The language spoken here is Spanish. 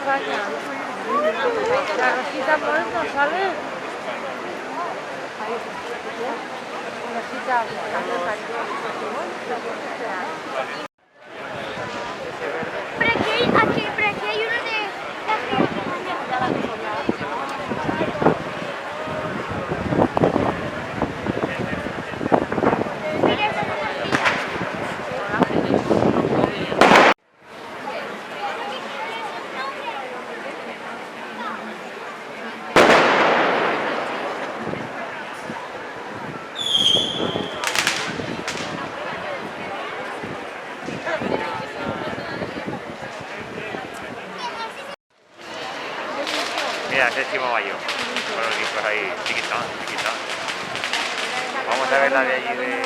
extraña. La Rosita Mores no sale. Rosita, Pero aquí hay uno de Mira, esa fotografía. Mira, ese es Chimo Bayo. Con los discos ahí, chiquitán, chiquitán. Vamos a ver la de allí de...